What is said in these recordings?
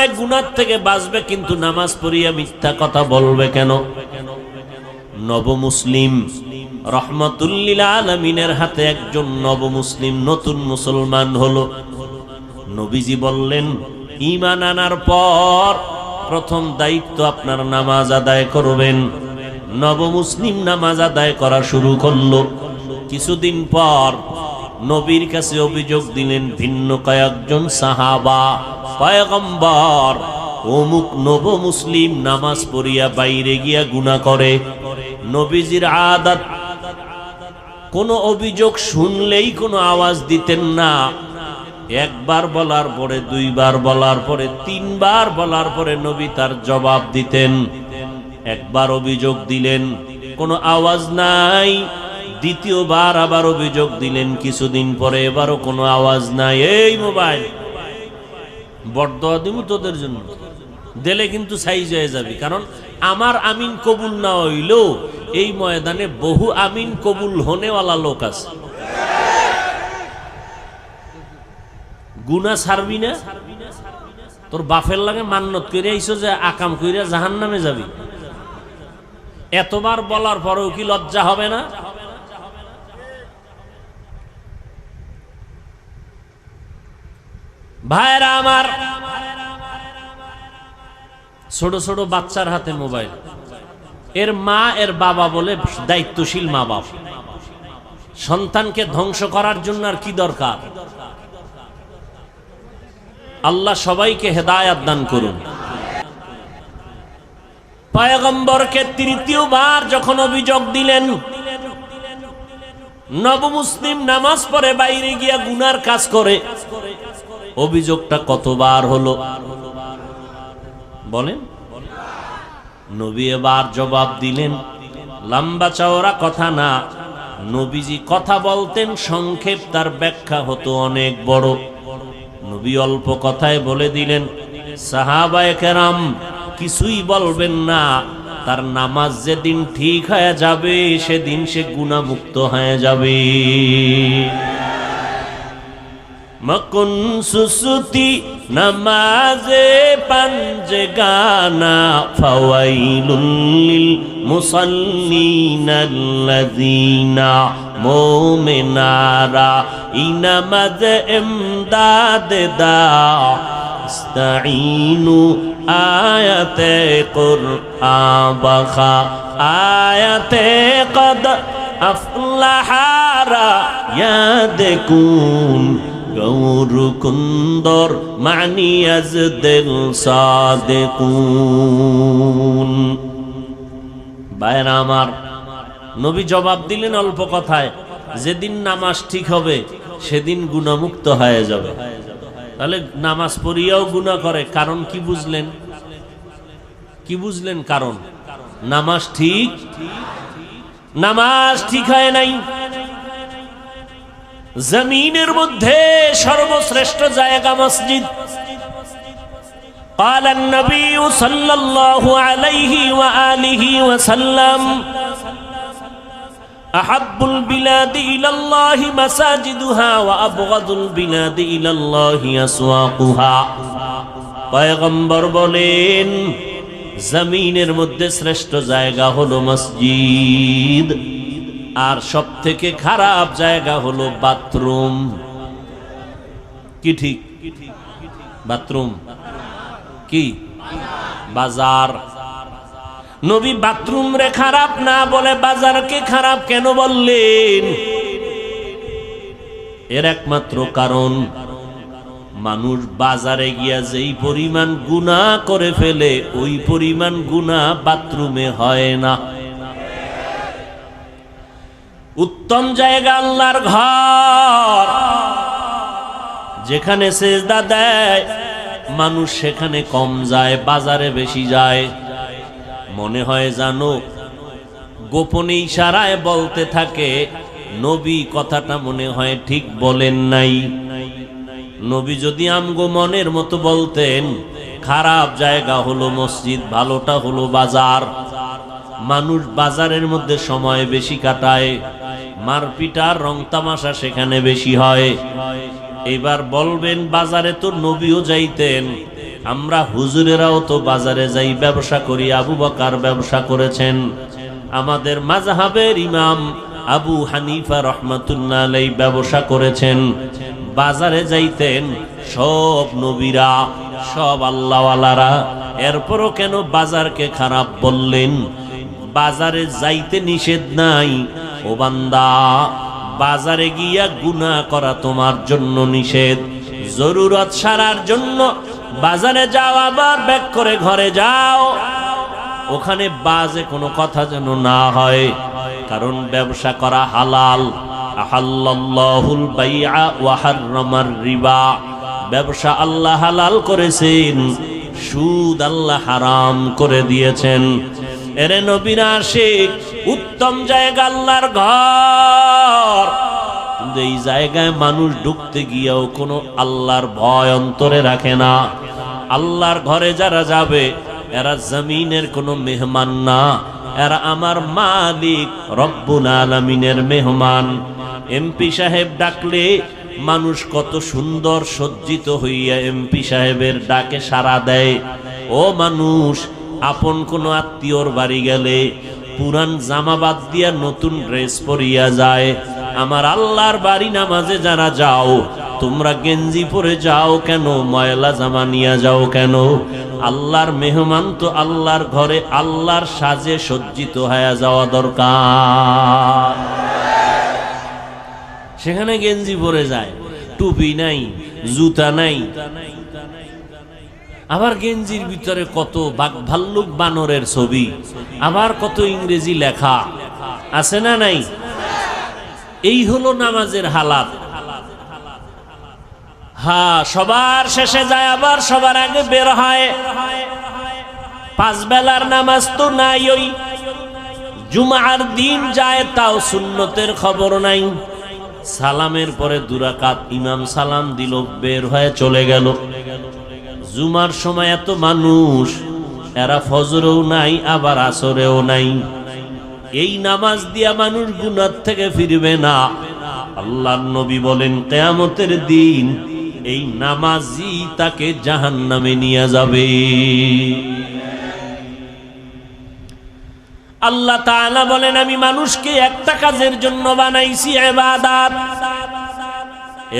পারবে, গুনাহ থেকে বাঁচবে, কিন্তু নামাজ পড়িয়া মিথ্যা কথা বলবে কেন? নবমুসলিম রহমাতুল লিল আলামিনের হাতে একজন নবমুসলিম নতুন মুসলমান হলো। নবীজি বললেন, ঈমান আনার পর প্রথম দায়িত্ব আপনার নামাজ আদায় করবেন। নবমুসলিম নামাজ আদায় করা শুরু করলো। কিছুদিন পর নবীর কাছে অভিযোগ দিলেন ভিন্ন কয়েকজন সাহাবা, পয়গম্বর, অমুক নবমুসলিম নামাজ পড়িয়া বাইরে গিয়া গুনাহ করে। নবীজির আদত, কোনো অভিযোগ শুনলেই কোনো আওয়াজ দিতেন না। একবার বলার পরে, দুইবার বলার পরে, তিনবার বলার পরে নবী তার জবাব দিতেন। একবার অভিযোগ দিলেন, কোনো আওয়াজ নাই। দ্বিতীয়বার আবার অভিযোগ দিলেন, কিছুদিন পরে এবারও কোনো আওয়াজ নাই। এই মোবাইল বড়দোয়া দিব তোদের জন্য, দিলে কিন্তু সাইজ হয়ে যাবে। কারণ আমার আমিন কবুল না হইলেও এই ময়দানে বহু আমিন কবুল হনেওয়ালা লোক আছে। গুনাহ ছাড়বি না? তোর বাপের লাগে মান্নত করে আইছো যে আকাম কইরা জাহান্নামে যাবি, এতবার বলার পরেও কি লজ্জা হবে না? ভাইরা আমার, ছোট ছোট বাচ্চার হাতে মোবাইল, এর মা এর বাবা বলে দায়িত্বশীল মা বাপ সন্তানকে ধ্বংস করার জন্য আর কি দরকার? আল্লাহ সবাইকে হেদায়েত দান করুন। পয়গম্বরকে তৃতীয়বার যখন অভিযোগ দিলেন, নবমুসলিম নামাজ পড়ে বাইরে গিয়া গুনার কাজ করে, অভিযোগটা কতবার হলো বলেন? নবী এবার জবাব দিলেন, লম্বা চওড়া কথা না। নবীজি কথা বলতেন সংক্ষেপ, তার ব্যাখ্যা হতো অনেক বড়। নবী অল্প কথায় বলে দিলেন, সাহাবায়ে কেরাম কিছুই বলবেন না, তার নামাজ যেদিন ঠিক হয়ে যাবে সেদিন সে গুনাহমুক্ত হয়ে যাবে। মকুন সুসুতি নামাজে পাঞ্জগানা ফাওয়াইলুল লিল মুসাল্লিনাল্লাযিনা মুমিনারা ইনামাজ ইমদাদ দা ইস্তাঈনু আয়াতে কুরআন বাখা আয়াতে কদ আফলাহারা ইয়াদকুন গৌর কুন্দর মানিয়াজ দিল সাদেকুন। ভাইরা আমার, নবী জবাব দিলেন অল্প কথায়, যেদিন নামাজ ঠিক হবে সেদিন গুনাহমুক্ত হয়ে যাবে। তাহলে নামাজ পড়িয়াও গুনাহ করে, কারণ কি বুঝলেন? কি বুঝলেন কারণ? নামাজ ঠিক হয় নাই। জমিনের মধ্যে সর্বশ্রেষ্ঠ জায়গা মসজিদ। قال النبي صلى الله عليه وآله وسلم أحب البلاد إلى الله مساجدها وأبغض البلاد إلى الله أسواقها। পয়গম্বর বলেন, জমিনের মধ্যে শ্রেষ্ঠ জায়গা হলো মসজিদ, আর সব থেকে খারাপ জায়গা হলো বাথরুম। কি ঠিক? বাথরুম কি? বাজার। নবী বাথরুম রে খারাপ না বলে বাজারকে খারাপ কেন বললেন? এর একমাত্র কারণ, মানুষ বাজারে গিয়া যেই পরিমাণ গুনাহ করে ফেলে ওই পরিমাণ গুনাহ বাথরুমে হয় না। উত্তম জায়গা আল্লাহর ঘর, যেখানে সেজদা দেয় মানুষ সেখানে কম যায়, বাজারে বেশি যায়। মনে হয় জানো, গোপনে ইশারায় বলতে থাকে, নবী কথাটা মনে হয় ঠিক বলেন নাই। নবী যদি আমগো মনের মতো বলতেন, খারাপ জায়গা হলো মসজিদ, ভালোটা হলো বাজার। মানুষ বাজারের মধ্যে সময় বেশি কাটায়, মারপিটার রং তামাশা সেখানে বেশি হয়। এবার বলবেন বাজারে তো নবীও যাইতেন, আমরা হুজুরেরাও তো বাজারে যাই, ব্যবসা করি। আবু বকর ব্যবসা করেছেন। আমাদের মাযহাবের ইমাম আবু হানিফা রাহমাতুল্লাহ আলাইহি ব্যবসা করেছেন। বাজারে যাইতেন সব নবীরা, সব আল্লাহওয়ালারা। এরপরও কেন বাজারকে খারাপ বললেন? বাজারে যাইতে নিষেধ নাই ও বান্দা, বাজারে গিয়া গুনাহ করা তোমার জন্য নিষেধ। জরুরত সারার জন্য বাজারে যাও, আবার ব্যাক করে ঘরে যাও। ওখানে বাজে কোনো কথা যেন না হয়, কারণ ব্যবসা করা হালাল। আহাল্লাল্লাহুল বাইআ ওয়া হাররামার রিবা। ব্যবসা আল্লাহ হালাল করেছেন, সুদ আল্লাহ হারাম করে দিয়েছেন। এরে নবীর আশিক, উত্তম জায়গা আল্লাহর ঘর, কিন্তু এই জায়গায় মানুষ ঢুকতে গিয়েও কোনো আল্লাহর ভয় অন্তরে রাখে না। আল্লাহর ঘরে যারা যাবে এরা জমিনের কোনো মেহমান না, এরা আমার মালিক রব্বুল আলামিনের মেহমান। এমপি সাহেব ডাকলে মানুষ কত সুন্দর সজ্জিত হইয়া এমপি সাহেবের ডাকে সাড়া দেয়। ও মানুষ, আপন কোনো আত্মীয়র বাড়ি গেলে পুরান জামা বাদ দিয়া নতুন ড্রেস পরিয়া যায়। আমার আল্লাহর বাড়ি নামাজে যারা যাও, তোমরা গেঞ্জি পরে যাও কেন? ময়লা জামা নিয়ে যাও কেন? আল্লাহর মেহমান তো আল্লাহর ঘরে আল্লাহর সাজে সজ্জিত হয়ে যাওয়া দরকার। সেখানে গেঞ্জি পরে যায়, টুপি নাই, জুতা নাই। আবার গেঞ্জির ভিতরে কত বাঘ ভাল্লুক বানরের ছবি, আবার কত ইংরেজি লেখা আছে না নাই? এই হলো নামাজের হালাত। হ্যাঁ, সবার শেষে যায়, আবার সবার আগে বের হয়। পাঁচ বেলার নামাজ তো নাই, ওই জুমার দিন যায়, তাও সুন্নতের খবর নাই। সালামের পরে দুরাকাত ইমাম সালাম দিল, বের হয়ে চলে গেল। জুমার সময় এত মানুষ, এরা ফজরেও নাই আবার আসরেও নাই। এই নামাজ দিয়া মানুষ গুনাহ থেকে ফিরবে না। আল্লাহর নবী বলেন, কিয়ামতের দিন এই নামাজই তাকে জাহান্নামে নিয়ে যাবে। আল্লাহ তাআলা বলেন, আমি মানুষকে একটা কাজের জন্য বানাইছি, ইবাদত।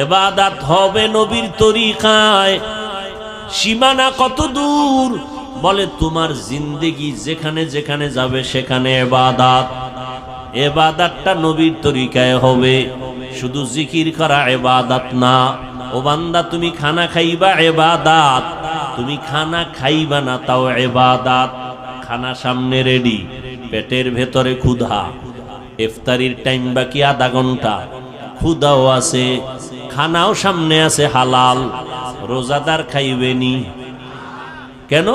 ইবাদত হবে নবীর তরিকায়। সীমানা কত দূর? বলে তোমার জিন্দেগি যেখানে যেখানে যাবে সেখানে ইবাদত। ইবাদতটা নবীর তরিকায় হবে, শুধু জিকির করা ইবাদত না। ও বান্দা, তুমি খানা খাইবা ইবাদত, তুমি খানা খাইবা না তাও ইবাদত। খানা সামনে রেডি, পেটের ভেতরে ক্ষুধা, ইফতারির টাইম বাকি আধা ঘন্টা, ক্ষুধাও আছে, খানাও সামনে আছে হালাল। রোজাদার খাইবেনি কেন?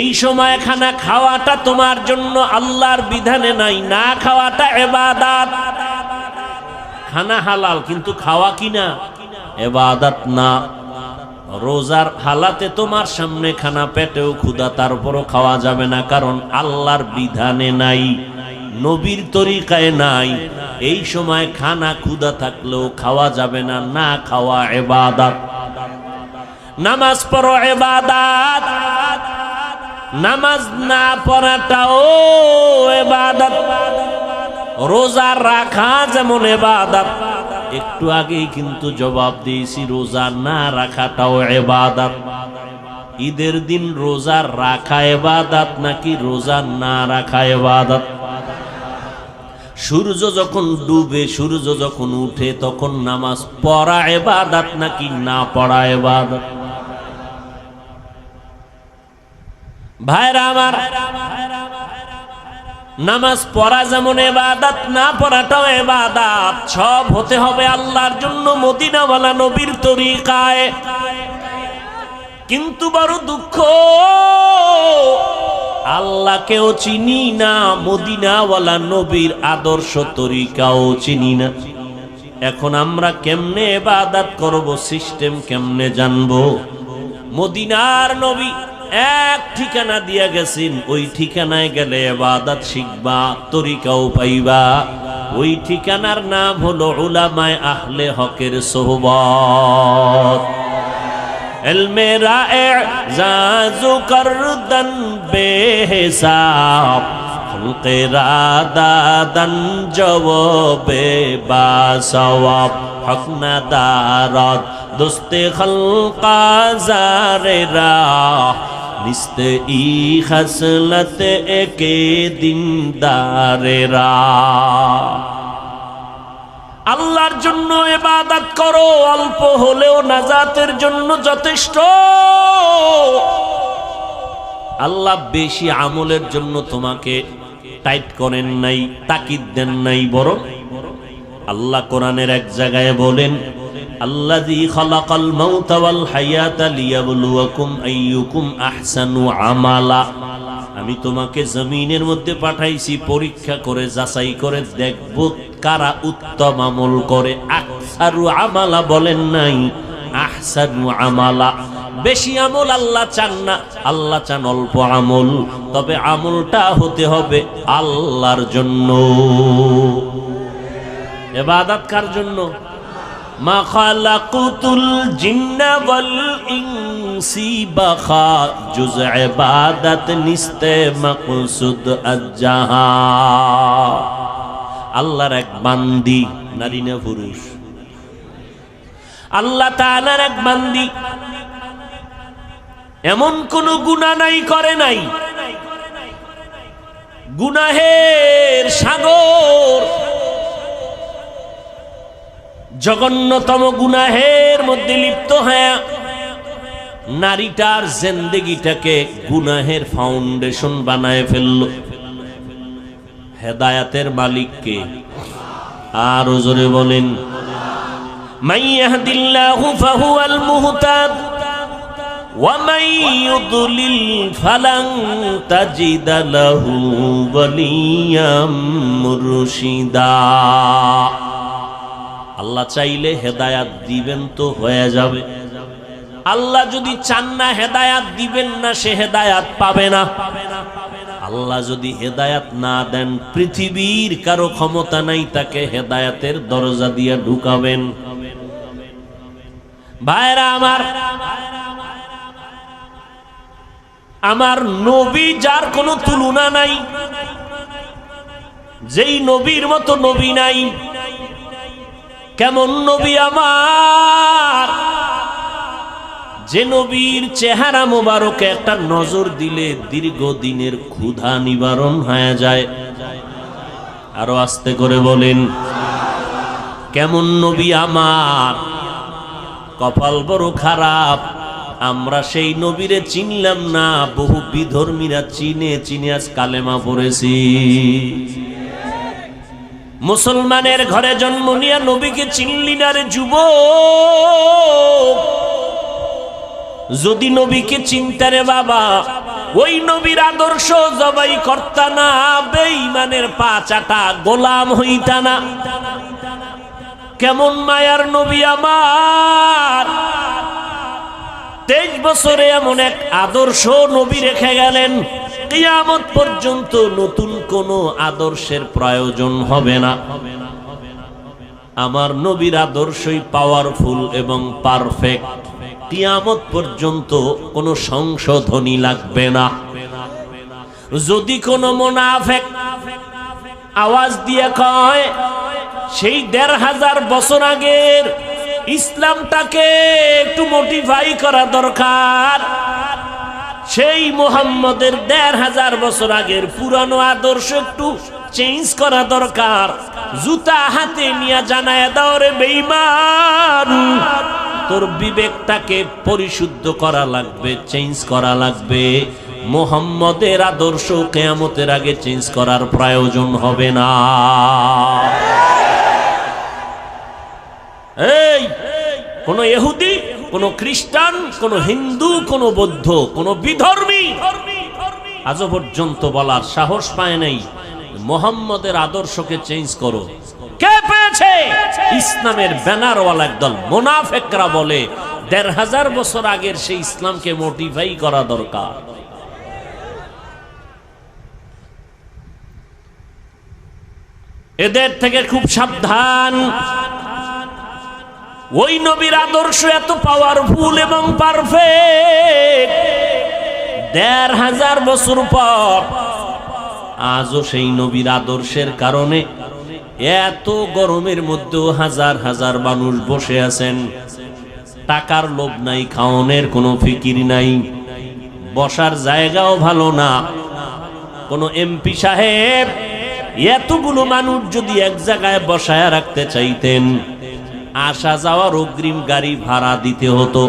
এই সময় খানা খাওয়াটা তোমার জন্য আল্লাহর বিধানে নাই, না খাওয়াটা ইবাদত। খানা হালাল কিন্তু খাওয়া কিনা ইবাদত না। রোজার হালাতে তোমার সামনে খানা, পেটেও ক্ষুধা, তারপরও খাওয়া যাবে না, কারণ আল্লাহর বিধানে নাই, নবীর তরিকায় নাই। এই সময় খানা ক্ষুধা থাকলেও খাওয়া যাবে না, না খাওয়া ইবাদত। নামাজ পড়ো ইবাদত, নামাজ না পড়াটাও ইবাদত। রোজা রাখা যেমন ইবাদত, একটু আগেই কিন্তু জবাব দিয়েছি, রোজা না রাখাটাও ইবাদত। ঈদের দিন রোজা রাখা ইবাদত নাকি রোজা না রাখা ইবাদত? সূর্য যখন ডুবে, সূর্য যখন উঠে, তখন নামাজ পড়া ইবাদত নাকি না পড়া ইবাদত? ভাইরা আমার, নামাজ পড়া যেমন ইবাদত, না পড়াটাও ইবাদত। সব হতে হবে আল্লাহর জন্য, মদিনাওয়ালা নবীর তরিকায়। কিন্তু বড় দুঃখ, আল্লাহকেও চিনি না, মদিনাওয়ালা নবীর আদর্শ তরিকাও চিনি না। এখন আমরা কেমনে ইবাদত করব, সিস্টেম কেমনে জানবো? মদিনার নবী এক ঠিকানা দিয়া গেছেন, ওই ঠিকানায় গেলে ইবাদত শিখবা, তরিকাও পাইবা। ওই ঠিকানার নাম হলো উলামায়ে আহলে হকের সোহবত। इल्मे राज़ करदन बेहिसाब खुल्क़े रादादन जवाबे बासवाब हक नदारत दोस्ते खल्क़ा ज़ारे राह निस्ते ई खसलत एके दिनदारे राह। আল্লাহর জন্য ইবাদত করো, অল্প হলেও নাজাতের জন্য যথেষ্ট। আল্লাহ বেশি আমলের জন্য তোমাকে টাইট করেন নাই, তাকিদ দেন নাই, বরং আল্লাহ কোরআনের এক জায়গায় বলেন আল্লাযী খালাকাল মাউতা ওয়াল হায়াতা লিয়াবলুয়াকুম আইয়ুকুম আহসানু আমালা। আমি তোমাকে জমিনের মধ্যে পাঠাইছি পরীক্ষা করে যাচাই করে দেখব কারা উত্তম আমল করে। আকসারু আমালা বলেন নাই, আহসানু আমালা। বেশি আমল আল্লাহ চান না, আল্লাহ চান অল্প আমল, তবে আমলটা হতে হবে আল্লাহর জন্য। ইবাদত কার জন্য? মা খালাকুতুল জিন্না ওয়াল ইনসি বাখা জুজ ইবাদত নিস্তে মাকসুদ আজ্জাহা। আল্লাহর এক বান্দি, নারী না পুরুষ, আল্লাহ তাআলার এক বান্দি, এমন কোন গুনাহ নাই করে নাই, গুনাহের সাগর, জঘন্যতম গুনাহের মধ্যে লিপ্ত হয়ে নারীটার জিন্দেগিটাকে গুনাহের ফাউন্ডেশন বানায় ফেলল। হেদায়েতের মালিক কে? আর জোরে বলেন মান ইয়াহদিল্লাহু ফাহুয়াল মুহতাদ ওয়া মান ইউদ্লিল ফালান তাজিদা লাহু ওয়ালিয়াম মুরশিদা। আল্লাহ চাইলে হেদায়াত দিবেন তো হয়ে যাবে, আল্লাহ যদি চান না হেদায়াত দিবেন না, সে হেদায়াত পাবে না। আল্লাহ যদি হেদায়াত না দেন, পৃথিবীর কারো ক্ষমতা নাই তাকে হেদায়াতের দরজা দিয়ে ঢুকাবেন। ভাইরা আমার, আমার নবী যার কোনো তুলনা নাই, যেই নবীর মতো নবী নাই। কেমন নবী আমার, যে নবীর চেহারা মোবারকে একটা নজর দিলে দীর্ঘদিনের ক্ষুধা নিবারণ হয়ে যায়। আরো আস্তে করে বলেন কেমন নবী আমার। কপাল বড় খারাপ, আমরা সেই নবীরে চিনলাম না, বহু বিধর্মীরা চিনে চিনে আজ কালেমা পড়েছি। মুসলমানের ঘরে জন্ম নিয়ে নবীকে চিনলি না রে যুবক। যদি নবীকে চিনতে রে বাবা, ওই নবীর আদর্শ জবাই করতা না, বেঈমানের পা চাটা গোলাম হইতা না। কেমন মায়ার নবী আমার, 23 বছরে এমন এক আদর্শ নবী রেখে গেলেন, কিয়ামত পর্যন্ত নতুন কোন আদর্শের প্রয়োজন হবে না। আমার নবীর আদর্শই পাওয়ারফুল এবং পারফেক্ট, কিয়ামত পর্যন্ত কোনো সংশোধনী লাগবে না। যদি কোনো মুনাফিক আওয়াজ দিয়ে কয় সেই 1500 বছর আগের ইসলামটাকে একটু মডিফাই করা দরকার, সেই মুহাম্মদের 1500 বছর আগের পুরানো আদর্শ একটু চেঞ্জ করা দরকার, জুতা হাতে নিয়ে জানায় দাও রে বেঈমান, তোর বিবেকটাকে পরিশুদ্ধ করা লাগবে, চেঞ্জ করা লাগবে। মুহাম্মদের আদর্শ কিয়ামতের আগে চেঞ্জ করার প্রয়োজন হবে না। এই কোন ইহুদি, কোন খ্রিস্টান, কোন হিন্দু, কোন বৌদ্ধ, কোন বিধর্মী আজ পর্যন্ত বলার সাহস পায় নাই মুহাম্মদের আদর্শকে চেঞ্জ করো। কে পেয়েছে? ইসলামের ব্যানারওয়ালা একদল মুনাফিকরা বলে 1500 বছর আগের সেই ইসলামকে মডিফাই করা দরকার। এদের থেকে খুব সাবধান। ওই নবীর আদর্শ এত পাওয়ারফুল এবং পারফেক্ট, ১৫০০ বছর পর আজও সেই নবীর আদর্শের কারণে এত গরমের মধ্যেও হাজার হাজার মানুষ বসে আছেন। টাকার লোভ নাই, খাওয়ানোর কোনো ফিকির নাই, বসার জায়গাও ভালো না। কোন এমপি সাহেব এতগুলো মানুষ যদি এক জায়গায় বসায় রাখতে চাইতেন, আসা যাওয়ার অগ্রিম গাড়ি ভাড়া দিতে হতো,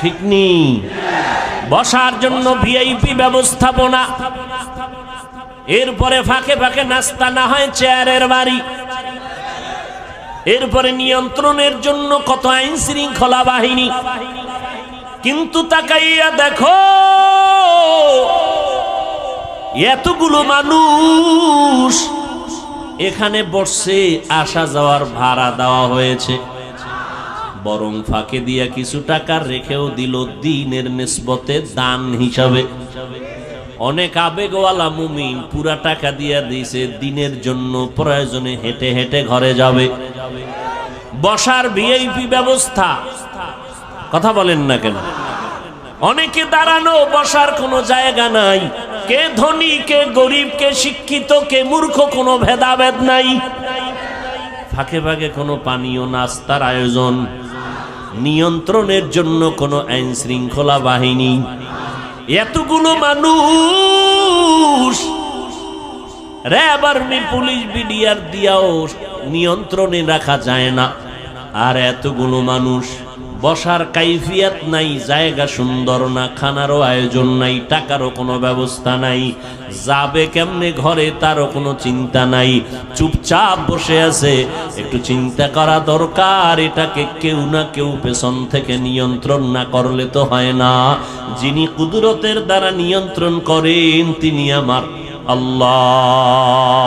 ঠিক নেই? বসার জন্য ভিআইপি ব্যবস্থাপনা, এরপরে ফাঁকে ফাঁকে নাস্তা, না হয় চেয়ারের বাড়ি, এরপরে নিয়ন্ত্রণের জন্য কত আইন শৃঙ্খলা বাহিনী। কিন্তু তাকাইয়া দেখো, এতগুলো মানুষ এখানে বসে, আসা যাওয়ার ভাড়া দেওয়া হয়েছে, বরং ফাঁকে দিয়া কিছু টাকা রেখেও দিল দ্বীনের নিসবতে দান হিসাবে। অনেক আবেগওয়ালা মুমিন পুরা টাকা দিয়া দিয়েছে দ্বীনের জন্য, প্রয়োজনে হেঁটে হেঁটে ঘরে যাবে। বসার ভিআইপি ব্যবস্থা, কথা বলেন না কেন? অনেকে দাঁড়ানো, বসার কোনো জায়গা নাই। কে ধনী, কে গরিব, কে শিক্ষিত, কে মূর্খ, কোনো ভেদাভেদ নাই। ফাঁকে ফাঁকে কোনো পানীয় নাস্তার আয়োজন, নিয়ন্ত্রণের জন্য কোনো আইন শৃঙ্খলা বাহিনী। এতগুলো মানুষ র্যাব, আর্মি, পুলিশ, বিডিআর দিয়াও নিয়ন্ত্রণে রাখা যায় না। আর এতগুলো মানুষ, বসার কাইফিয়াত নাই, জায়গা সুন্দর না, খানারও আয়োজন নাই, টাকারও কোনো ব্যবস্থা নাই, যাবে কেমনে ঘরে তারও কোনো চিন্তা নাই, চুপচাপ বসে আছে। একটু চিন্তা করা দরকার, এটাকে কেউ না কেউ পেছন থেকে নিয়ন্ত্রণ না করলে তো হয় না। যিনি কুদরতের দ্বারা নিয়ন্ত্রণ করেন তিনি আমার আল্লাহ।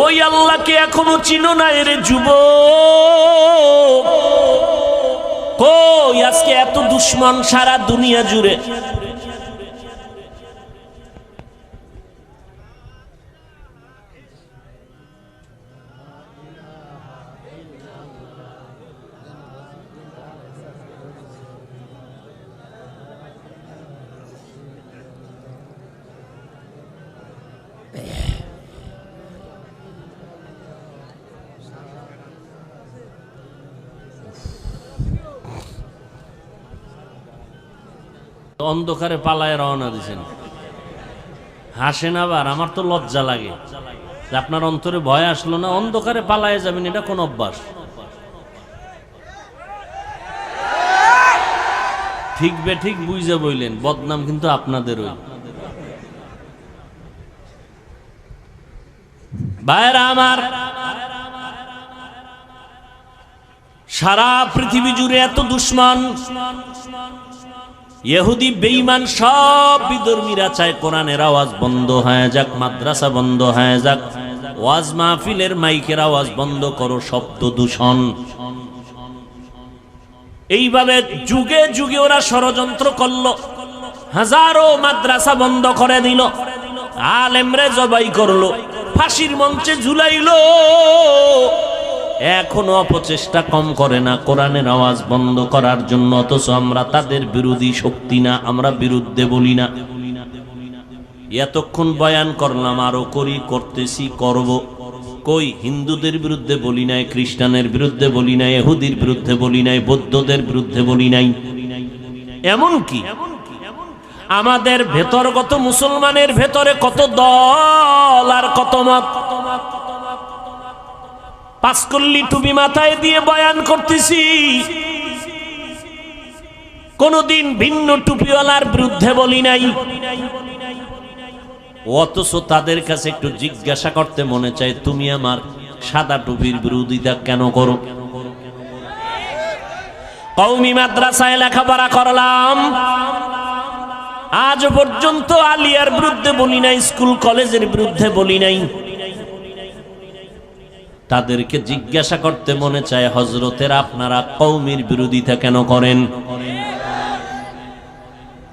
ওই আল্লাহকে এখনো চিনো না রে যুবক? কই আজকে এত দুশ্মন সারা দুনিয়া জুড়ে? অন্ধকারে পালায় রওনা দিয়েছেন, হাসেন আবার। আমার তো লজ্জা লাগে, আপনার অন্তরে ভয় আসলো না? অন্ধকারে পালায় যাবেন, এটা কোন অভ্যাস? ঠিক বে ঠিক বুঝে বইলেন, বদনাম কিন্তু আপনাদেরই। ভাইরা আমার, সারা পৃথিবী জুড়ে এত দুশ্মন, ইহুদি বেঈমান সব বিধর্মীরা চায় কোরআনের আওয়াজ বন্ধ হয়ে যাক, মাদ্রাসা বন্ধ হয়ে যাক, ওয়াজ মাহফিলের মাইকের আওয়াজ বন্ধ করো, শব্দ দূষণ। এইভাবে যুগে যুগে ওরা ষড়যন্ত্র করলো, হাজারো মাদ্রাসা বন্ধ করে দিল, আলেমরে জবাই করলো, ফাঁসির মঞ্চে ঝুলাইলো। এখনো অপচেষ্টা কম করে না কোরআনের আওয়াজ বন্ধ করার জন্য। অথচ আমরা তাদের বিরোধী শক্তি না, আমরা বিরুদ্ধে বলি না। এতক্ষণ বয়ান করলাম, আরো করি, করতেছি, করব। কই হিন্দুদের বিরুদ্ধে বলি নাই, খ্রিস্টানের বিরুদ্ধে বলি নাই, ইহুদির বিরুদ্ধে বলি নাই, বৌদ্ধদের বিরুদ্ধে বলি নাই। এমনকি আমাদের ভেতরগত মুসলমানের ভেতরে কত দল আর কত মত। পাঁচকল্লি টুপি মাথায় দিয়ে বয়ান করতেছি, কোনদিন ভিন্ন টুপিওয়ালার বিরুদ্ধে বলি নাই। অথচ তাদের কাছে একটু জিজ্ঞাসা করতে মনে চায়, তুমি আমার সাদা টুপির বিরোধিতা কেন করো? কওমি মাদ্রাসায় লেখাপড়া করলাম, আজ পর্যন্ত আলিয়ার বিরুদ্ধে বলি নাই, স্কুল কলেজের বিরুদ্ধে বলি নাই। তাদেরকে জিজ্ঞাসা করতে মনে চায়, হযরতের আপনারা কওমির বিরোধিতা কেন করেন?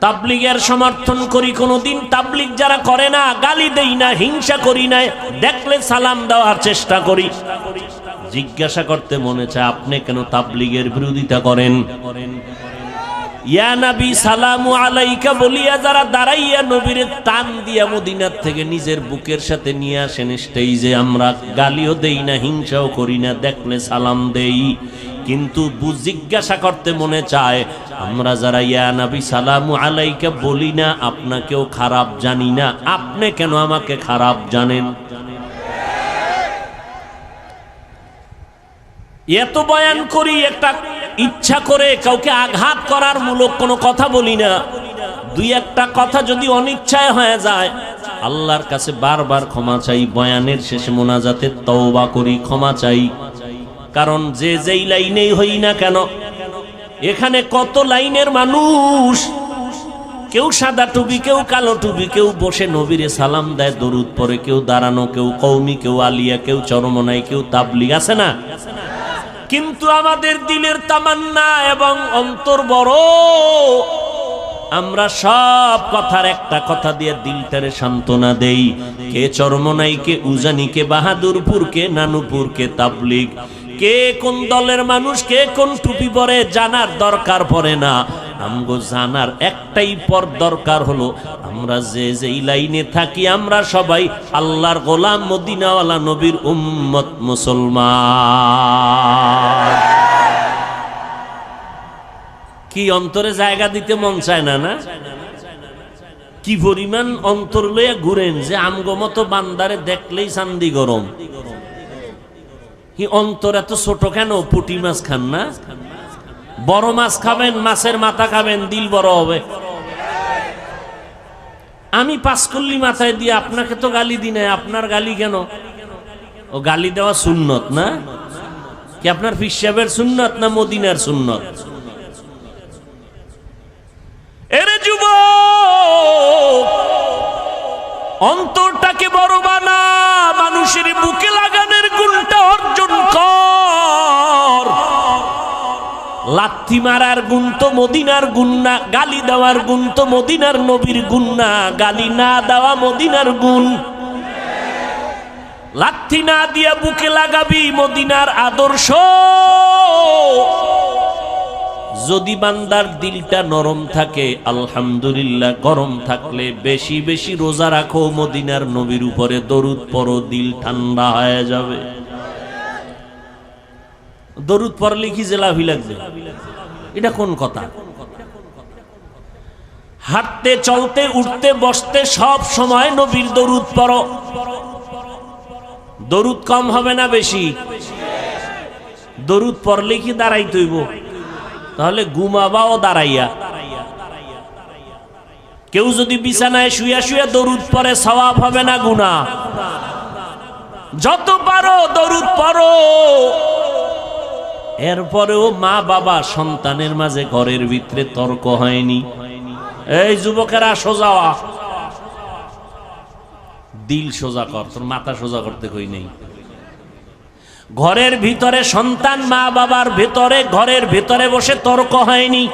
তাবলীগের সমর্থন করি, কোনোদিন তাবলীগ যারা করে না গালি দেই না, হিংসা করি না, দেখলে সালাম দেওয়ার চেষ্টা করি। জিজ্ঞাসা করতে মনে চায় আপনি কেন তাবলীগের বিরোধিতা করেন? ইয়া নবী সালামু আলাইকা বলিয়া যারা দাঁড়াইয়া নবীর টান দিয়া মদিনার থেকে নিজের বুকের সাথে নিয়ে আসেন স্টেজে, আমরা গালিও দেই না, হিংসাও করি না, দেখলে সালাম দেই। কিন্তু জিজ্ঞাসা করতে মনে চায় আমরা যারা ইয়া নবী সালামু আলাইকা বলি না, আপনাকেও খারাপ জানি না, আপনি কেন আমাকে খারাপ জানেন? এত বয়ান করি, একটা ইচ্ছা করে কাউকে আঘাত করার মূলক কোনো কথা বলি না। দুই একটা কথা যদি অনিচ্ছায় হয়ে যায়, আল্লাহর কাছে বারবার ক্ষমা চাই। বয়ানের শেষে মোনাজাতে তওবা করি, ক্ষমা চাই। কারণ যে যেই লাইনেই হই না কেন, এখানে কত লাইনের মানুষ, কেউ সাদা টুপি, কেউ কালো টুপি, কেউ বসে নবীরে সালাম দেয়, দরুদ পড়ে, কেউ দাঁড়ানো, কেউ কওমি, কেউ আলিয়া, কেউ চরমনাই, কেউ তাবলীগ, আছে না? কিন্তু আমাদের দিলের তামান্না এবং অন্তর বড়, আমরা সব কথার একটা কথা দিয়ে দিলটারে সান্ত্বনা দেই। কে চরমনাই, কে উজানি, কে বাহাদুরপুর, কে নানুপুর, কে তাবলীগ, কে কোন দলের মানুষ, কে কোন টুপি পরে জানার দরকার পড়ে না। আমগো জানার একটাই পর দরকার হলো, আমরা যে যেই লাইনে থাকি আমরা সবাই আল্লাহর গোলাম, মদিনাওয়ালা নবীর উম্মত, মুসলমান। কি অন্তরে জায়গা দিতে মন চায় না? না কি পরিমাণ অন্তর লইয়া ঘুরেন যে আমগো মতো বান্দারে দেখলেই শান্তি গরম। কি অন্তর এত ছোট কেন? পুঁটি মাছ খান না? বড় মাছ খাবেন, মাছের মাথা খাবেন, দিল বড় হবে। আমি পাঁচকল্লি মাথায় দিয়ে আপনাকে তো গালি দিই না, আপনার গালি কেন? ও গালি দেওয়া সুন্নত না? কি আপনার পীর সাহেবের সুন্নত না মদিনার সুন্নত? এরে যুবক, অন্তরটাকে বড় বানা, মানুষের বুকে লাগানোর গুণটা অর্জন কর। লাথি মারার গুণ তো মদিনার গুণ না, গালি দেওয়ার গুণ তো মদিনার নবীর গুণ না, গালি না দেওয়া মদিনার গুণ। লাথি না দিয়া বুকে লাগাবি মদিনার আদর্শ। যদি বান্দার দিলটা নরম থাকে আলহামদুলিল্লাহ, গরম থাকলে বেশি বেশি রোজা রাখো, মদিনার নবীর উপরে দরুদ পড়ো, দিল ঠান্ডা হয়ে যাবে। দরুদ পড়লে কি জেলাভি লাগবে? এটা কোন কথা? হাঁটতে, চলতে, উঠতে, বসতে সব সময় নবীর দরুদ পড়ো। দরুদ কম হবে না বেশি? দরুদ পড়লে কি দাঁড়াইতে হইব? তাহলে ঘুমাবাও দাঁড়াইয়া। কেউ যদি বিছানায় শুয়ে শুয়ে দরুদ পড়ে সওয়াব হবে না গুনাহ? যত পারো দরুদ পড়ো। এরপরেও মা বাবা সন্তানের মাঝে ঘরের ভিতরে তর্ক হয়নি। এই যুবকেরা সোজা হ, দিল সোজা কর, তোর মাথা সোজা করতে কই নেই। ঘরের ভিতরে সন্তান মা বাবার ভিতরে, ঘরের ভিতরে বসে তর্ক হয়নি।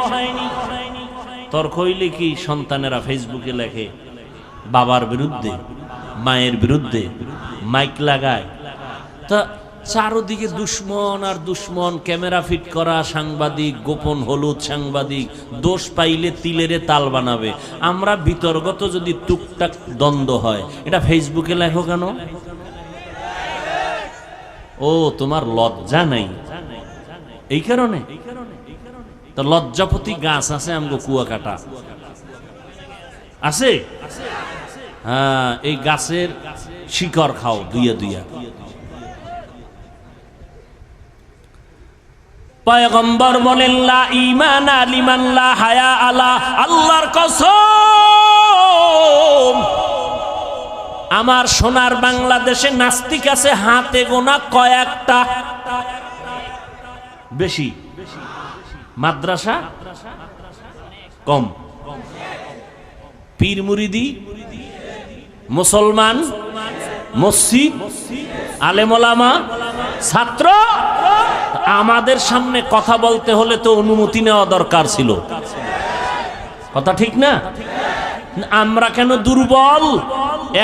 তর্ক হইলে কি সন্তানেরা ফেসবুকে লেখে বাবার বিরুদ্ধে, মায়ের বিরুদ্ধে, মাইক লাগায়। তা চারদিকে দুশ্মন আর দুশ্মন, ক্যামেরা ফিট করা সাংবাদিক, গোপন হলুদ সাংবাদিক, দোষ পাইলে তিলেরে তাল বানাবে। আমরা বিতর্কত যদি টুকটাক দ্বন্দ্ব হয়, এটা ফেসবুকে লেখো কেন? ও তোমার লজ্জা নাই, এই কারণে। তো লজ্জাপতি গাছ আছে আমগো কুয়াকাটা আছে, হ্যাঁ, এই গাছের শিকড় খাও দুইয়া দুইয়া। পয়গম্বর বলেন লা ঈমানা লিমান লা হায়া আলা, আল্লাহর কসম আমার সোনার বাংলাদেশে নাস্তিক আছে হাতে গোনা কয়েকটা, বেশি মাদ্রাসা কম। পীর মুরিদি, মুসলমান, মসজিদ, আলেম ওলামা, ছাত্র। আমাদের সামনে কথা বলতে হলে তো অনুমতি নেওয়া দরকার ছিল। কথা ঠিক না? আমরা কেন দুর্বল?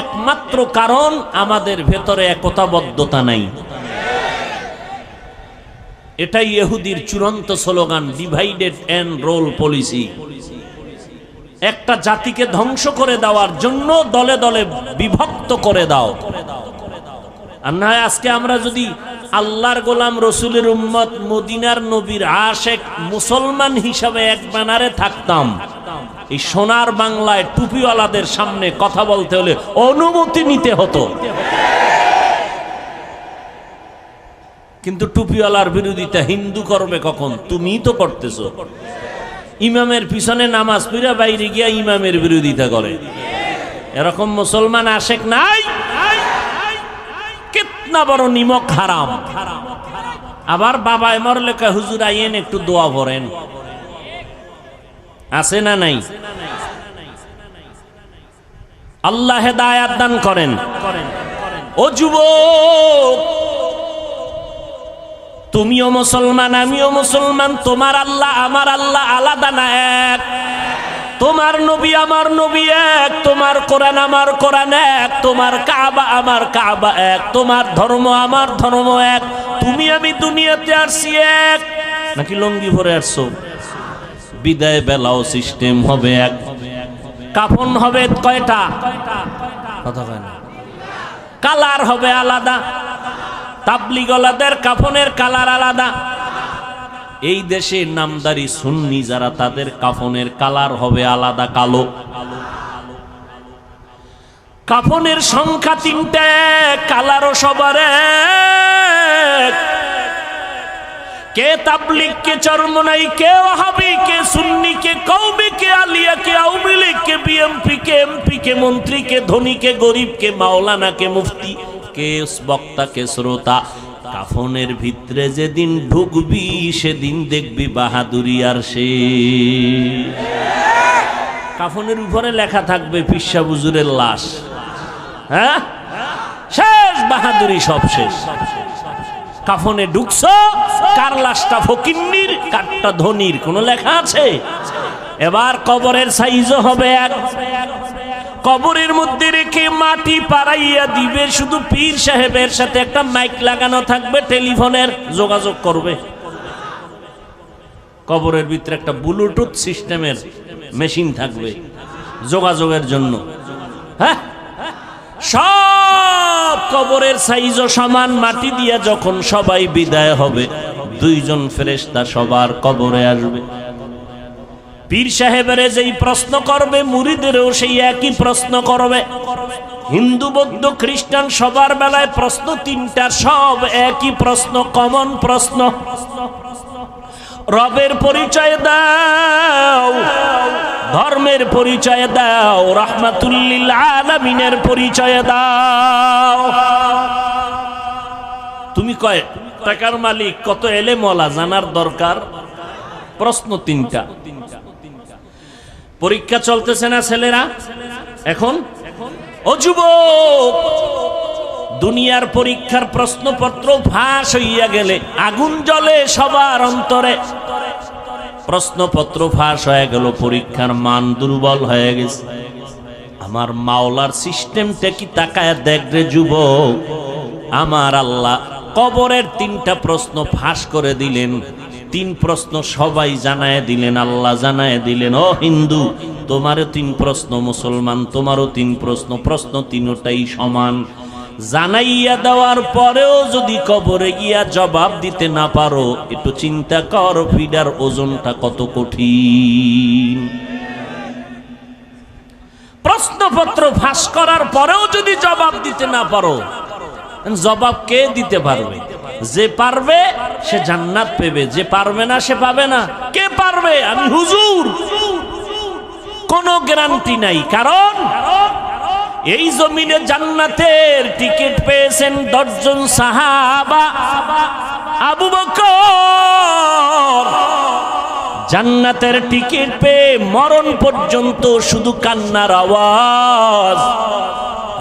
একমাত্র কারণ আমাদের ভেতরে একতাবদ্ধতা নাই। এটাই ইহুদির চূড়ান্ত slogan, divided and rule policy. একটা জাতিকে ধ্বংস করে দেওয়ার জন্য দলে দলে বিভক্ত করে দাও। আর না আজকে আমরা যদি আল্লাহর গোলাম, রসুলের উম্মত, মদিনার নবীর আশেক মুসলমান হিসাবে এক ব্যানারে থাকতাম, এই সোনার বাংলায় টুপিওয়ালাদের সামনে কথা বলতে হলে অনুমতি নিতে হতো। কিন্তু টুপিওয়ালার বিরোধিতা হিন্দু করবে কখন? তুমিই তো করতেছো। ইমামের পিছনে নামাজ পড়া বাইরে গিয়া ইমামের বিরোধিতা করে, এরকম মুসলমান আশেক নাই? কিতনা বড় নিমক হারাম। আবার বাবায় মরলে কয় হুজুর আইয়েন একটু দোয়া করেন, আছে না নাই? আল্লাহ হেদায়াত দান করেন। ও যুবক, তুমিও মুসলমান, আমিও মুসলমান। তোমার আল্লাহ আমার আল্লাহ আলাদা না, এক। তোমার নবী আমার নবী এক, তোমার কোরআন আমার কোরআন এক, তোমার কাবা আমার কাবা এক, তোমার ধর্ম আমার ধর্ম এক। তুমি আমি দুনিয়াতে আসছি এক। নাকি লঙ্গি ভরে আসছো? বিদায় বেলাও সিস্টেম হবে এক। কাফন হবে কয়টা? কথা কয় না। কালার হবে আলাদা। তাবলিগলাদের কাফনের কালার আলাদা। এই দেশে নামদারি সুন্নি যারা, তাদের কাফনের কালার হবে আলাদা, কালো। কাফনের সংখ্যা 3টে, কালারও সবার এক। কে তাবলিগ, কে চরমনাই, কে ওয়াহাবি, কে সুন্নি, কে কওমি, কে আলিয়া, কে আওয়ামী লীগ, কে বিএমপি, কে এমপি, কে মন্ত্রী, কে ধনী, কে গরিব, কে মাওলানা, কে মুফতি, কে বক্তা, কে শ্রোতা। কাফনের ভিতরে যেদিন ঢুকবি সেদিন দেখবি বাহাদুরি আর সে। কাফনের উপরে লেখা থাকবে পিসা হুজুরের লাশ। হ্যাঁ, শেষ বাহাদুরি, সব শেষ। কাফনে ঢুকছো, কার লাশটা ফকিন্নির, কারটা ধনির, কোন লেখা আছে? এবার কবরের সাইজও হবে এক। কবরের মধ্যে রেখে মাটি পাড়াইয়া দিবে, শুধু পীর সাহেবের সাথে একটা মাইক লাগানো থাকবে, টেলিফোনের যোগাযোগ করবে। কবরের ভিতরে একটা ব্লুটুথ সিস্টেমের মেশিন থাকবে যোগাযোগের জন্য। হ্যাঁ, সব কবরের সাইজও সমান। মাটি দিয়া যখন সবাই বিদায় হবে, 2জন ফেরেশতা সবার কবরে আসবে। পীর সাহেবের যেই প্রশ্ন করবে, মুরিদেরও সেই একই প্রশ্ন করবে। হিন্দু, বৌদ্ধ, খ্রিস্টান সবার বেলায় প্রশ্ন 3টা, সব একই প্রশ্ন, কমন প্রশ্ন। রবের পরিচয় দাও, ধর্মের পরিচয় দাও, রাহমাতুল লিল আলামিনের পরিচয় দাও। তুমি কয় টাকার মালিক, কত এলেম ওয়ালা, জানার দরকার। প্রশ্ন 3টা। পরীক্ষা চলতেছে না ছেলেরা এখন? ও যুবক, দুনিয়ার পরীক্ষার প্রশ্নপত্র ফাঁস হইয়া গেলে আগুন জ্বলে সবার অন্তরে। প্রশ্নপত্র ফাঁস হয়ে গেল, পরীক্ষার মান দুর্বল হয়ে গেছে। আমার মাওলার সিস্টেমটা কি তাকায় দেখ রে যুবক। আমার আল্লাহ কবরের 3টা প্রশ্ন ফাঁস করে দিলেন। 3 প্রশ্ন সবাই জানায় দিলেন, আল্লাহ জানায় দিলেন। ও হিন্দু, তোমারও 3 প্রশ্ন, মুসলমান তোমারও 3 প্রশ্ন, প্রশ্ন 3টাই সমান। জানাইয়া দেওয়ার পরেও যদি কবরে গিয়া জবাব দিতে না পারো, একটু চিন্তা কর ফিডার ওজনটা কত কঠিন। প্রশ্নপত্র ফাঁস করার পরেও যদি জবাব দিতে না পারো, জবাব কে দিতে পারবে? যে পারবে সে জান্নাত পেবে, যে পারবে না সে পাবে না। কে পারবে? আমি হুজুর। কোনো গ্যারান্টি নাই, কারণ এই জমিনে জান্নাতের টিকিট পেয়েছেন 10 জন সাহাবা। আবু বকর জান্নাতের টিকিট পেয়ে মরণ পর্যন্ত শুধু কান্নার আওয়াজ।